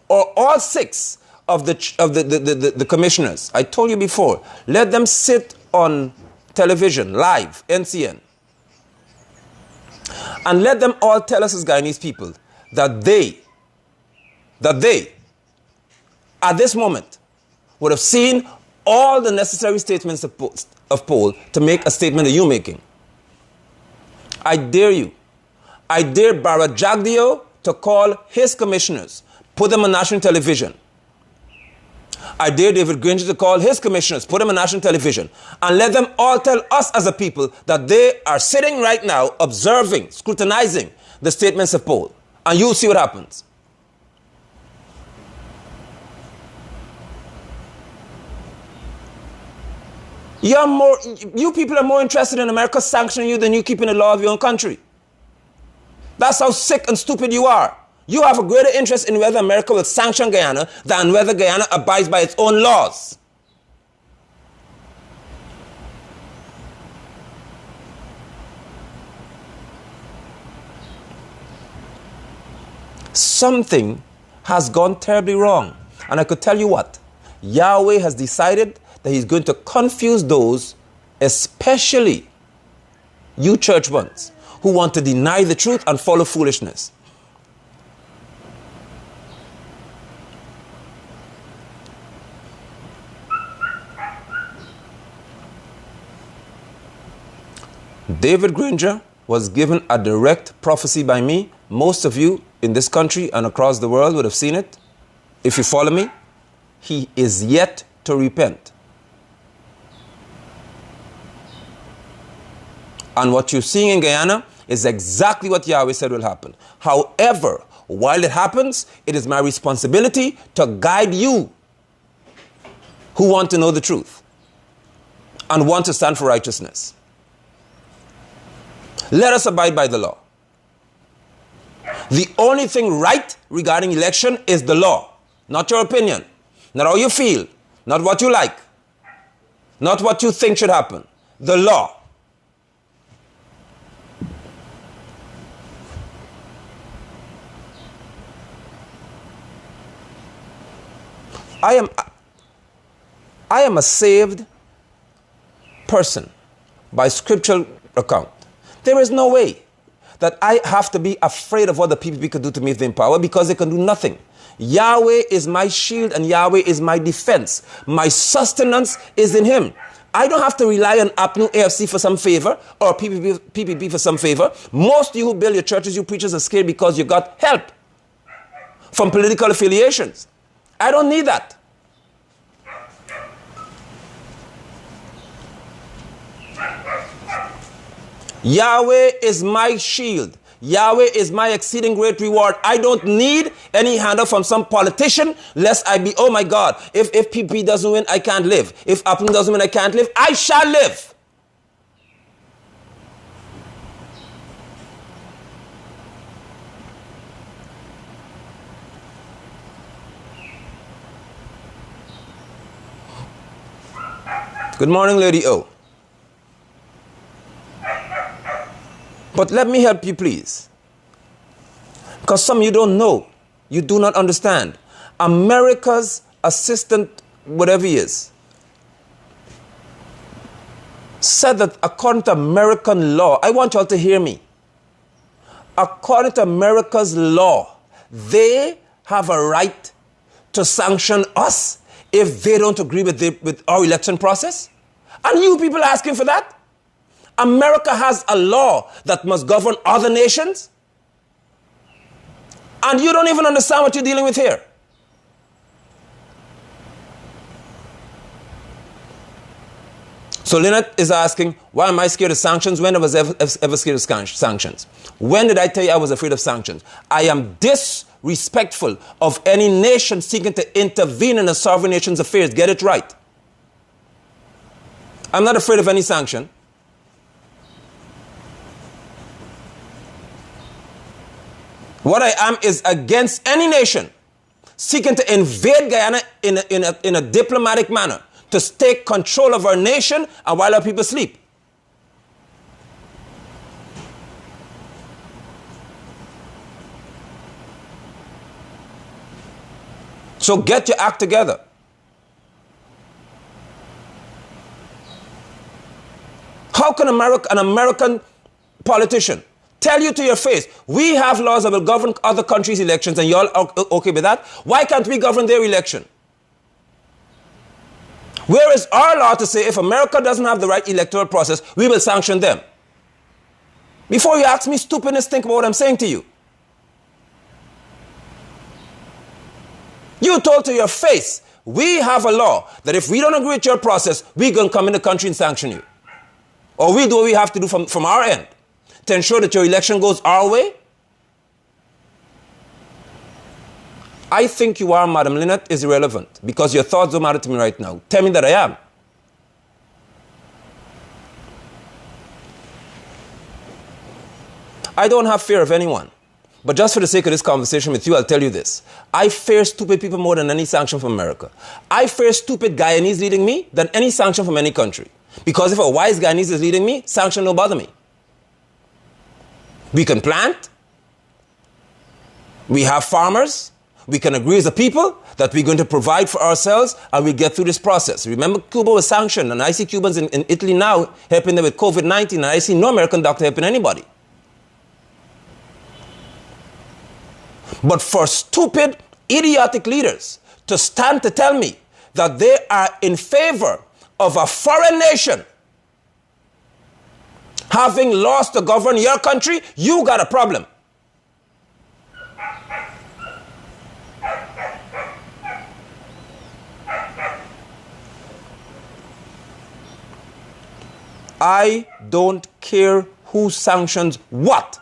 or all 6 of the commissioners. I told you before, let them sit on television, live, NCN. And let them all tell us as Guyanese people that they, at this moment, would have seen all the necessary statements of poll to make a statement that you're making. I dare you. I dare Bara Jagdeo to call his commissioners, put them on national television. I dare David Granger to call his commissioners, put them on national television, and let them all tell us as a people that they are sitting right now, observing, scrutinizing the statements of poll. And you'll see what happens. You people are more interested in America sanctioning you than you keeping the law of your own country. That's how sick and stupid you are. You have a greater interest in whether America will sanction Guyana than whether Guyana abides by its own laws. Something has gone terribly wrong. And I could tell you what. Yahweh has decided that he's going to confuse those, especially you church ones, who want to deny the truth and follow foolishness. David Granger was given a direct prophecy by me. Most of you in this country and across the world would have seen it. If you follow me, he is yet to repent. And what you're seeing in Guyana is exactly what Yahweh said will happen. However, while it happens, it is my responsibility to guide you who want to know the truth and want to stand for righteousness. Let us abide by the law. The only thing right regarding election is the law, not your opinion, not how you feel, not what you like, not what you think should happen. The law. I am a saved person by scriptural account. There is no way that I have to be afraid of what the PPP could do to me if they're in power, because they can do nothing. Yahweh is my shield and Yahweh is my defense. My sustenance is in him. I don't have to rely on APNU AFC for some favor or PPP for some favor. Most of you who build your churches, you preachers, are scared because you got help from political affiliations. I don't need that. Yahweh is my shield. Yahweh is my exceeding great reward. I don't need any handout from some politician lest I be, oh my God, if PP doesn't win, I can't live. If APNU doesn't win, I can't live. I shall live. Good morning, Lady O. But let me help you, please. Because some of you don't know. You do not understand. America's assistant, whatever he is, said that according to American law, I want you all to hear me. According to America's law, they have a right to sanction us if they don't agree with our election process. And you people are asking for that? America has a law that must govern other nations. And you don't even understand what you're dealing with here. So Lynette is asking, why am I scared of sanctions? When I was ever scared of sanctions? When did I tell you I was afraid of sanctions? I am disrespectful of any nation seeking to intervene in a sovereign nation's affairs. Get it right. I'm not afraid of any sanction. What I am is against any nation seeking to invade Guyana in a diplomatic manner, to take control of our nation and while our people sleep. So get your act together. How can an American politician tell you to your face, we have laws that will govern other countries' elections and y'all are okay with that? Why can't we govern their election? Where is our law to say if America doesn't have the right electoral process, we will sanction them? Before you ask me stupidness, think about what I'm saying to you. You told to your face, we have a law that if we don't agree with your process, we're going to come in the country and sanction you. Or we do what we have to do from our end to ensure that your election goes our way. I think you are, Madam Lynette, is irrelevant because your thoughts don't matter to me right now. Tell me that I am. I don't have fear of anyone. But just for the sake of this conversation with you, I'll tell you this. I fear stupid people more than any sanction from America. I fear stupid Guyanese leading me than any sanction from any country. Because if a wise Guyanese is leading me, sanction don't bother me. We can plant. We have farmers. We can agree as a people that we're going to provide for ourselves and we get through this process. Remember, Cuba was sanctioned, and I see Cubans in Italy now helping them with COVID-19, and I see no American doctor helping anybody. But for stupid, idiotic leaders to stand to tell me that they are in favor of a foreign nation having laws to govern your country, you got a problem. I don't care who sanctions what.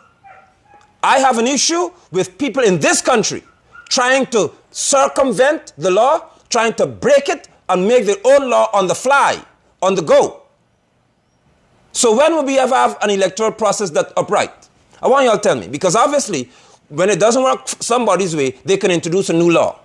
I have an issue with people in this country trying to circumvent the law, trying to break it and make their own law on the fly, on the go. So when will we ever have an electoral process that's upright? I want you all to tell me, because obviously when it doesn't work somebody's way, they can introduce a new law.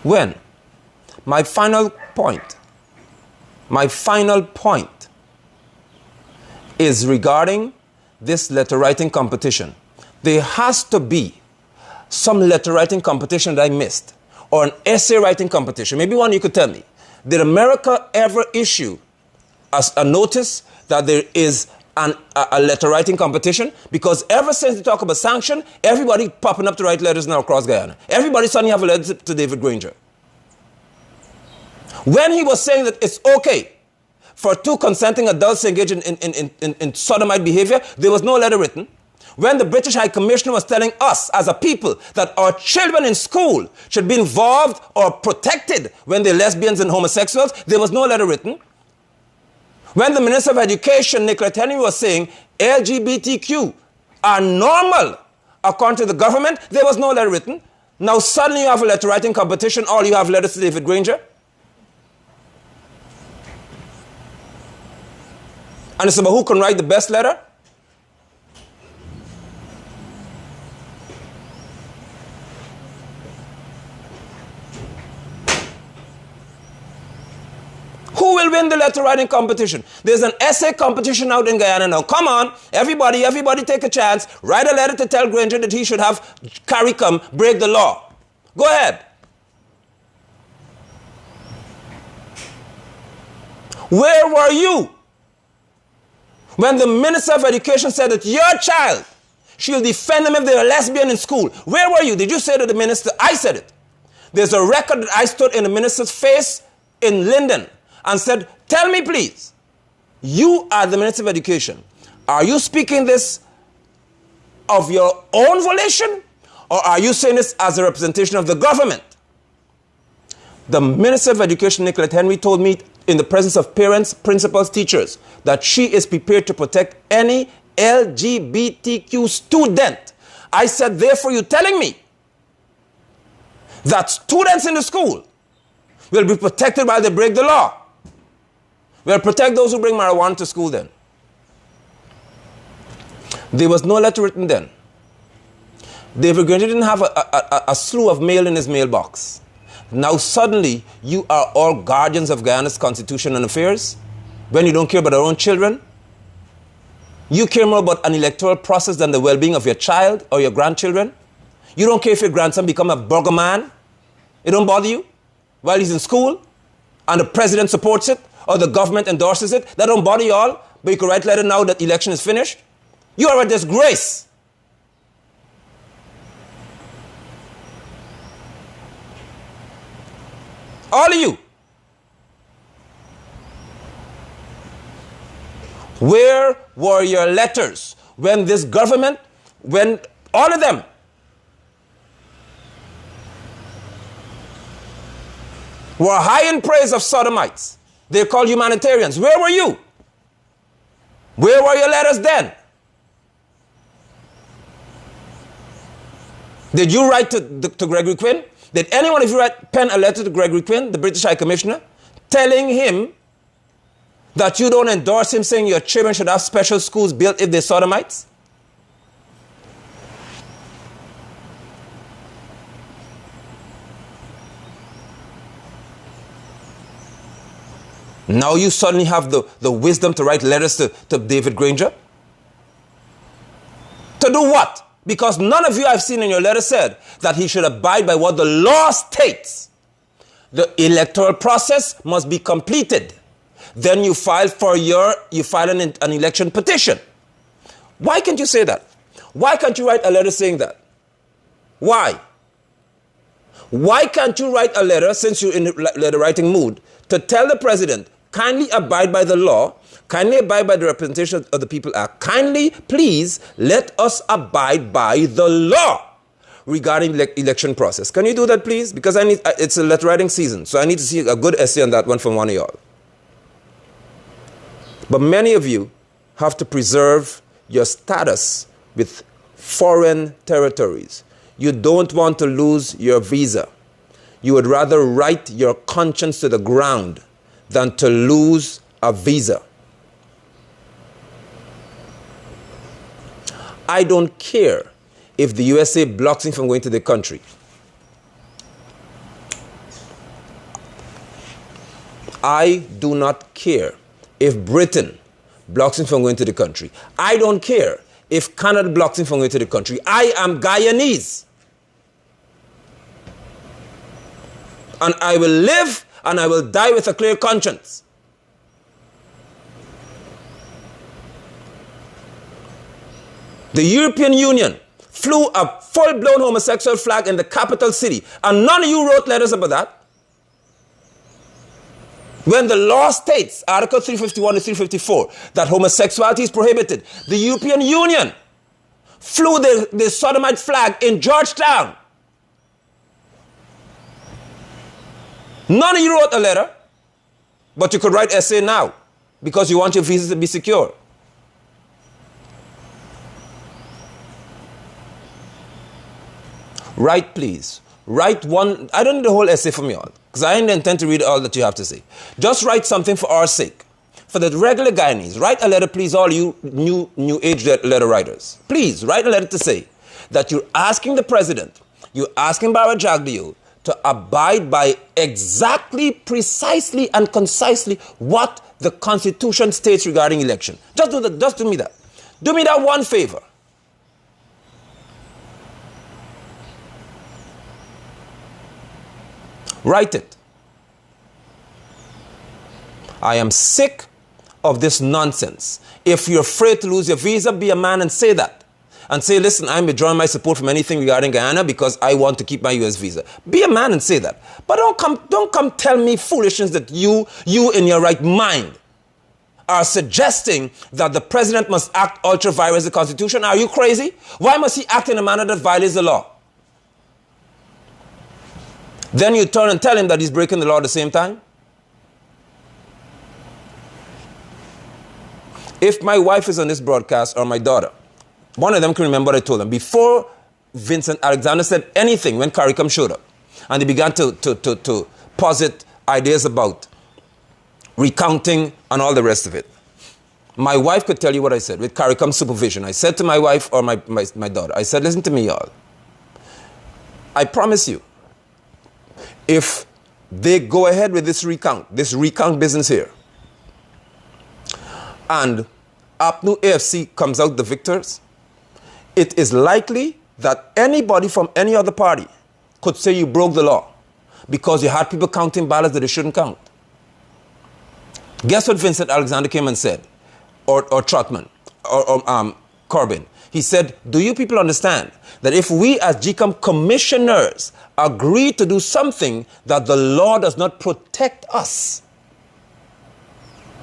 When? My final point is regarding this letter writing competition. There has to be some letter writing competition that I missed, or an essay writing competition. Maybe one you could tell me. Did America ever issue a notice that there is a letter writing competition? Because ever since they talk about sanction, everybody popping up to write letters now across Guyana. Everybody suddenly have a letter to David Granger. When he was saying that it's okay for two consenting adults to engage in sodomite behavior, there was no letter written. When the British High Commissioner was telling us as a people that our children in school should be involved or protected when they're lesbians and homosexuals, there was no letter written. When the Minister of Education, Nicola Henry, was saying LGBTQ are normal according to the government, there was no letter written. Now suddenly you have a letter writing competition, all you have letters to David Granger. And it's about who can write the best letter? Who will win the letter writing competition? There's an essay competition out in Guyana now. Come on, everybody take a chance. Write a letter to tell Granger that he should have CARICOM break the law. Go ahead. Where were you when the Minister of Education said that your child, she'll defend them if they're a lesbian in school? Where were you? Did you say to the minister? I said it. There's a record that I stood in the minister's face in Linden and said, tell me please, you are the Minister of Education. Are you speaking this of your own volition, or are you saying this as a representation of the government? The Minister of Education, Nicola Henry, told me in the presence of parents, principals, teachers, that she is prepared to protect any LGBTQ student. I said, therefore, you're telling me that students in the school will be protected while they break the law. We'll protect those who bring marijuana to school then. There was no letter written then. David Granger didn't have a slew of mail in his mailbox. Now suddenly, you are all guardians of Guyana's constitution and affairs when you don't care about our own children. You care more about an electoral process than the well-being of your child or your grandchildren. You don't care if your grandson become a burgoman. It don't bother you while he's in school and the president supports it or the government endorses it. That don't bother you all, but you can write a letter now that election is finished. You are a disgrace. All of you. Where were your letters when this government, when all of them were high in praise of sodomites? They're called humanitarians. Where were you? Where were your letters then? Did you write to Gregory Quinn? Did anyone of you pen a letter to Gregory Quinn, the British High Commissioner, telling him that you don't endorse him, saying your children should have special schools built if they're sodomites? Now you suddenly have the wisdom to write letters to David Granger? To do what? Because none of you I've seen in your letter said that he should abide by what the law states. The electoral process must be completed. Then you file an election petition. Why can't you say that? Why can't you write a letter saying that? Why? Why can't you write a letter, since you're in the letter writing mood, to tell the president, kindly abide by the law, kindly abide by the Representation of the People Act, kindly, please, let us abide by the law regarding election process. Can you do that, please? Because it's a letter writing season, so I need to see a good essay on that one from one of y'all. But many of you have to preserve your status with foreign territories. You don't want to lose your visa. You would rather write your conscience to the ground than to lose a visa. I don't care if the USA blocks me from going to the country. I do not care if Britain blocks me from going to the country. I don't care if Canada blocks me from going to the country. I am Guyanese. And I will live and I will die with a clear conscience. The European Union flew a full-blown homosexual flag in the capital city, and none of you wrote letters about that. When the law states, Article 351 to 354, that homosexuality is prohibited, the European Union flew the sodomite flag in Georgetown. None of you wrote a letter, but you could write essay now because you want your visas to be secure. Write, please. Write one. I don't need the whole essay from you all, because I didn't intend to read all that you have to say. Just write something for our sake. For the regular Guyanese, write a letter, please, all you new age letter writers. Please, write a letter to say that you're asking the president, you're asking Barra Jagdeo to abide by exactly, precisely, and concisely what the Constitution states regarding election. Just do that. Just do me that. Do me that one favor. Write it. I am sick of this nonsense. If you're afraid to lose your visa, be a man and say that. And say, listen, I'm withdrawing my support from anything regarding Guyana because I want to keep my U.S. visa. Be a man and say that. But don't come tell me foolishness that you in your right mind are suggesting that the president must act ultra-vires the Constitution. Are you crazy? Why must he act in a manner that violates the law? Then you turn and tell him that he's breaking the law at the same time? If my wife is on this broadcast or my daughter, one of them can remember what I told them. Before Vincent Alexander said anything when CARICOM showed up, and they began to posit ideas about recounting and all the rest of it, my wife could tell you what I said with CARICOM supervision. I said to my wife or my daughter, I said, listen to me, y'all. I promise you, if they go ahead with this recount business here, and APNU AFC comes out the victors, it is likely that anybody from any other party could say you broke the law because you had people counting ballots that they shouldn't count. Guess what Vincent Alexander came and said, or Trotman, or Corbyn? He said, do you people understand that if we as GCOM commissioners agree to do something that the law does not protect us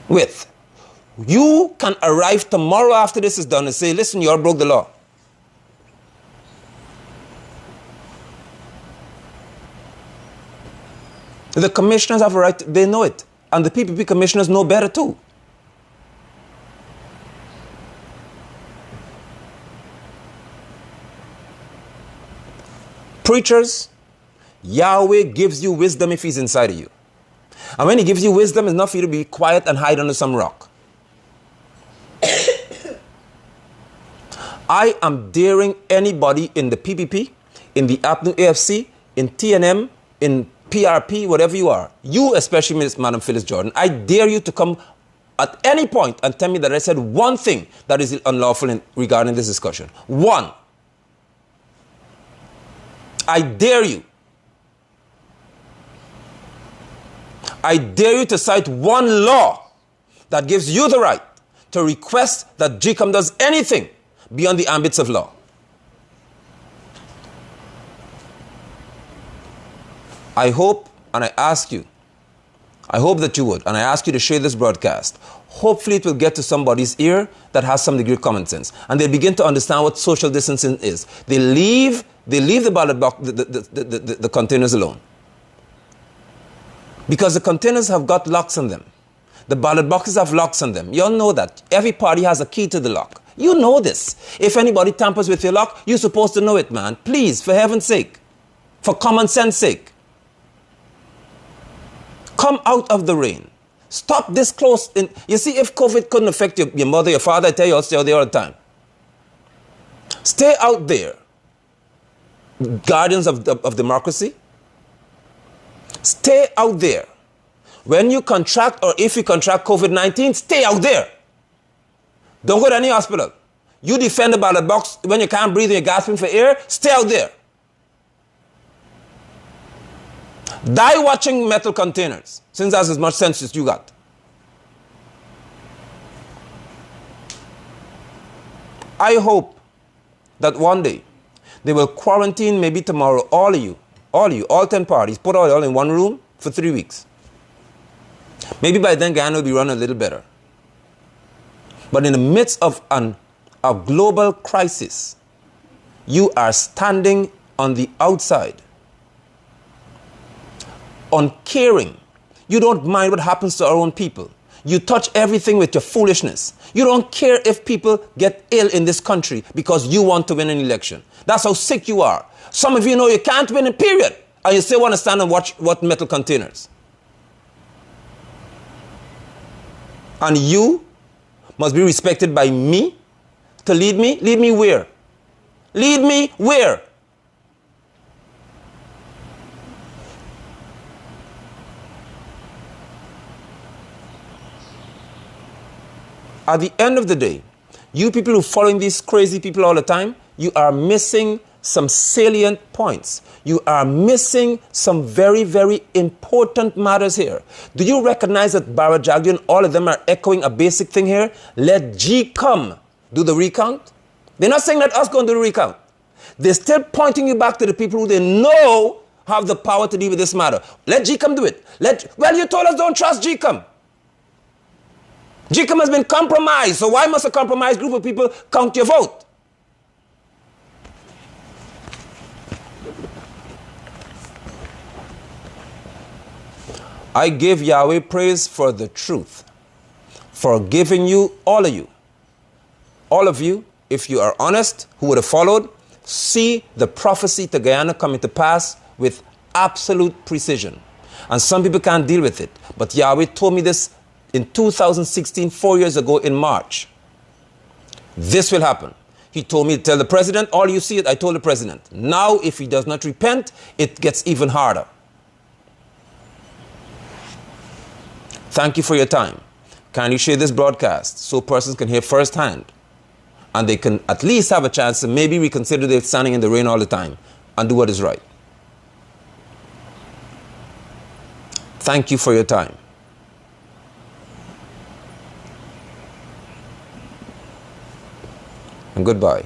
with, you can arrive tomorrow after this is done and say, listen, you all broke the law. The commissioners have a right, they know it. And the PPP commissioners know better too. Preachers, Yahweh gives you wisdom if he's inside of you. And when he gives you wisdom, it's not for you to be quiet and hide under some rock. I am daring anybody in the PPP, in the APNU AFC, in TNM, in PRP, whatever you are, you especially, Madam Phyllis Jordan, I dare you to come at any point and tell me that I said one thing that is unlawful regarding this discussion. One. I dare you. I dare you to cite one law that gives you the right to request that GCOM does anything beyond the ambits of law. I hope and I ask you, I hope that you would, and I ask you to share this broadcast. Hopefully it will get to somebody's ear that has some degree of common sense, and they begin to understand what social distancing is. They leave the ballot box, the containers alone. Because the containers have got locks on them. The ballot boxes have locks on them. You all know that. Every party has a key to the lock. You know this. If anybody tampers with your lock, you're supposed to know it, man. Please, for heaven's sake. For common sense sake. Come out of the rain. Stop this close. You see, if COVID couldn't affect your mother, your father, I tell you, I'll stay out there all the time. Stay out there. Guardians of democracy. Stay out there. When you contract or if you contract COVID-19, stay out there. Don't go to any hospital. You defend the ballot box when you can't breathe and you're gasping for air, stay out there. Die watching metal containers, since that's as much sense as you got. I hope that one day they will quarantine maybe tomorrow all of you, all 10 parties, put all in one room for 3 weeks. Maybe by then Guyana will be run a little better. But in the midst of a global crisis, you are standing on the outside, uncaring. You don't mind what happens to our own people. You touch everything with your foolishness. You don't care if people get ill in this country because you want to win an election. That's how sick you are. Some of you know you can't win, period, and you still want to stand and watch what metal containers. And you must be respected by me to lead me. Lead me where? Lead me where? At the end of the day, you people who are following these crazy people all the time, you are missing some salient points. You are missing some very, very important matters here. Do you recognize that Barajagdi and all of them are echoing a basic thing here? Let G come do the recount. They're not saying let us go and do the recount. They're still pointing you back to the people who they know have the power to deal with this matter. Let G come do it. Well, you told us don't trust G come. G come has been compromised, so why must a compromised group of people count your vote? I give Yahweh praise for the truth, for giving you, all of you, if you are honest, who would have followed, see the prophecy to Guyana coming to pass with absolute precision. And some people can't deal with it. But Yahweh told me this in 2016, 4 years ago in March. This will happen. He told me to tell the president, all you see it, I told the president. Now, if he does not repent, it gets even harder. Thank you for your time. Kindly share this broadcast so persons can hear firsthand and they can at least have a chance to maybe reconsider their standing in the rain all the time and do what is right. Thank you for your time. And goodbye.